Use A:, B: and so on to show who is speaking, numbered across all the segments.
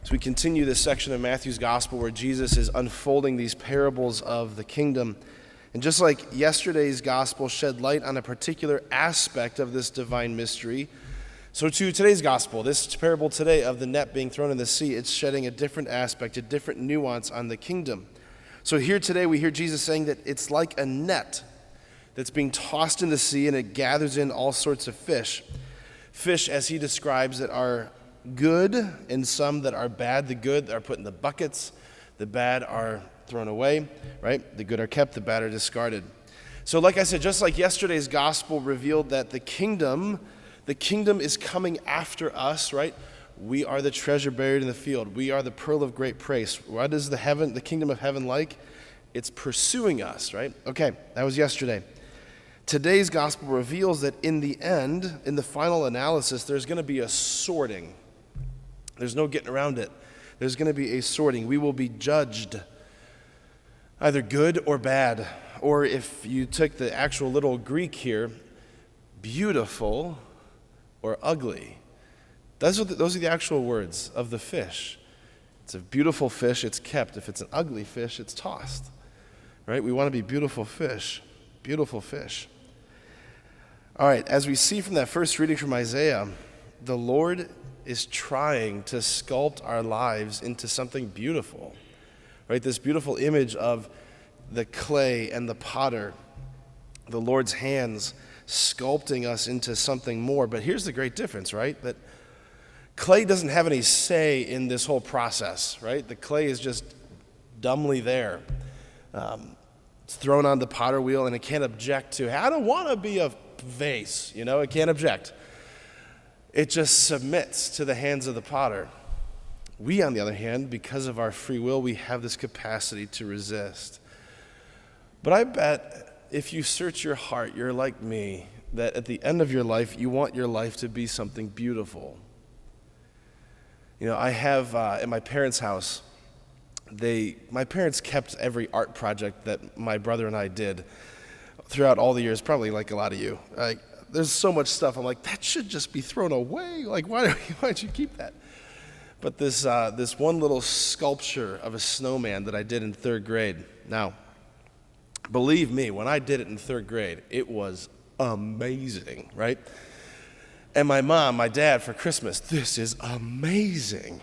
A: So we continue this section of Matthew's gospel where Jesus is unfolding these parables of the kingdom. And just like yesterday's gospel shed light on a particular aspect of this divine mystery, so too today's gospel, this parable today of the net being thrown in the sea, it's shedding a different aspect, a different nuance on the kingdom. So here today we hear Jesus saying that it's like a net that's being tossed in the sea and it gathers in all sorts of fish. Fish, as he describes it, are good and some that are bad. The good are put in the buckets, the bad are thrown away, right? The good are kept, the bad are discarded. So like I said, just like yesterday's gospel revealed that the kingdom is coming after us, right? We are the treasure buried in the field. We are the pearl of great price. What is the kingdom of heaven like? It's pursuing us, right? Okay, that was yesterday. Today's gospel reveals that in the end, in the final analysis, there's going to be a sorting. There's no getting around it. There's going to be a sorting. We will be judged either good or bad. Or if you took the actual little Greek here, beautiful or ugly. Those are the actual words of the fish. It's a beautiful fish, it's kept. If it's an ugly fish, it's tossed. Right? We want to be beautiful fish. Beautiful fish. All right, as we see from that first reading from Isaiah, the Lord is trying to sculpt our lives into something beautiful, right? This beautiful image of the clay and the potter, the Lord's hands sculpting us into something more. But here's the great difference, right? That clay doesn't have any say in this whole process, right? The clay is just dumbly there. It's thrown on the potter wheel and it can't object to, I don't want to be a vase, it can't object. It just submits to the hands of the potter. We, on the other hand, because of our free will, we have this capacity to resist. But I bet if you search your heart, you're like me, that at the end of your life, you want your life to be something beautiful. I have at my parents' house, my parents kept every art project that my brother and I did throughout all the years, probably like a lot of you. There's so much stuff. I'm like, that should just be thrown away. Like, why'd you keep that? But this one little sculpture of a snowman that I did in third grade. Now, believe me, when I did it in third grade, it was amazing, right? And my dad, for Christmas, this is amazing.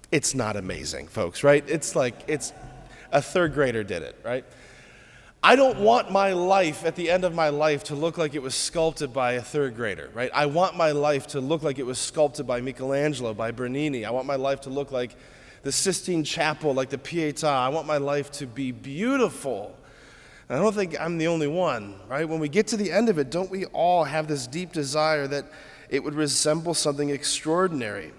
A: It's not amazing, folks, right? It's a third grader did it, right? I don't want my life, at the end of my life, to look like it was sculpted by a third grader, right? I want my life to look like it was sculpted by Michelangelo, by Bernini. I want my life to look like the Sistine Chapel, like the Pietà. I want my life to be beautiful. And I don't think I'm the only one, right? When we get to the end of it, don't we all have this deep desire that it would resemble something extraordinary?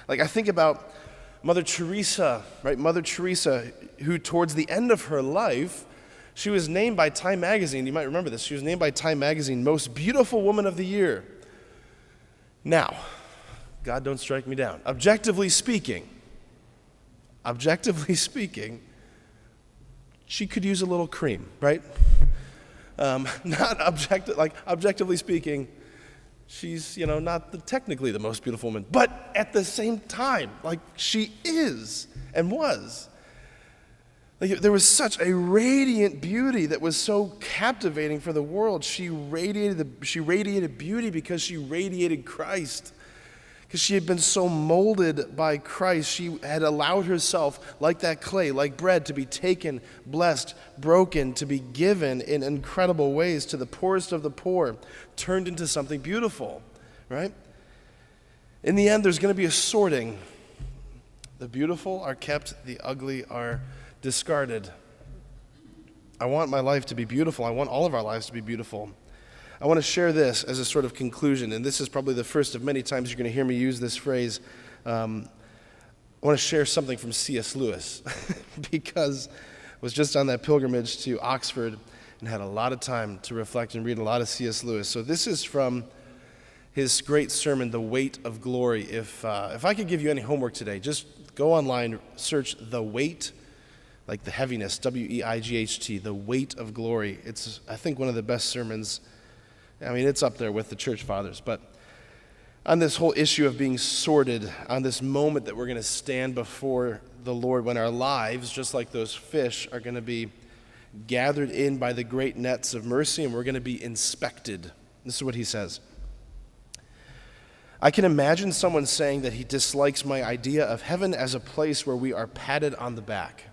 A: Like I think about Mother Teresa, right? Mother Teresa, who towards the end of her life, she was named by Time Magazine, you might remember this, she was named by Time Magazine Most Beautiful Woman of the Year. Now, God don't strike me down. Objectively speaking, she could use a little cream, right? Objectively speaking, she's, not technically the most beautiful woman, but at the same time, she is and was. There was such a radiant beauty that was so captivating for the world. She radiated beauty because she radiated Christ. Because she had been so molded by Christ, she had allowed herself, like that clay, like bread, to be taken, blessed, broken, to be given in incredible ways to the poorest of the poor, turned into something beautiful, right? In the end, there's going to be a sorting. The beautiful are kept, the ugly are discarded. I want my life to be beautiful. I want all of our lives to be beautiful. I want to share this as a sort of conclusion, and this is probably the first of many times you're going to hear me use this phrase. I want to share something from C.S. Lewis because I was just on that pilgrimage to Oxford and had a lot of time to reflect and read a lot of C.S. Lewis. So this is from his great sermon, The Weight of Glory. If I could give you any homework today, just go online, search The Weight, like the heaviness, W-E-I-G-H-T, The Weight of Glory. It's, I think, one of the best sermons. I mean, it's up there with the church fathers, but on this whole issue of being sorted, on this moment that we're going to stand before the Lord when our lives, just like those fish, are going to be gathered in by the great nets of mercy, and we're going to be inspected. This is what he says. I can imagine someone saying that he dislikes my idea of heaven as a place where we are patted on the back.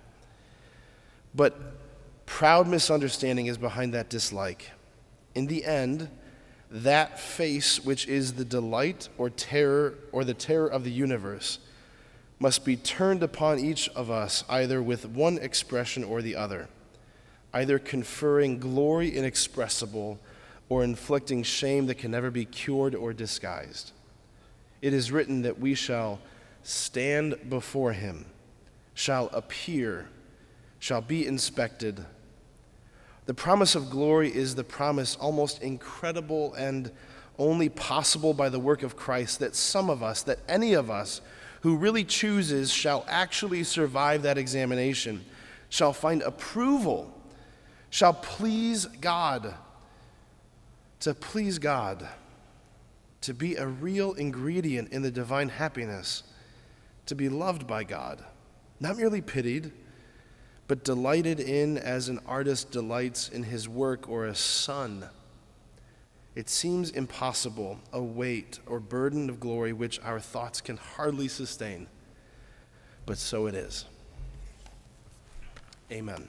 A: But proud misunderstanding is behind that dislike. In the end, that face which is the delight or terror or the terror of the universe must be turned upon each of us either with one expression or the other, either conferring glory inexpressible or inflicting shame that can never be cured or disguised. It is written that we shall stand before him, shall appear, shall be inspected. The promise of glory is the promise, almost incredible and only possible by the work of Christ, that some of us, that any of us who really chooses shall actually survive that examination, shall find approval, shall please God. To please God, to be a real ingredient in the divine happiness, to be loved by God, not merely pitied, but delighted in as an artist delights in his work, or a son. It seems impossible, a weight or burden of glory which our thoughts can hardly sustain, but so it is. Amen.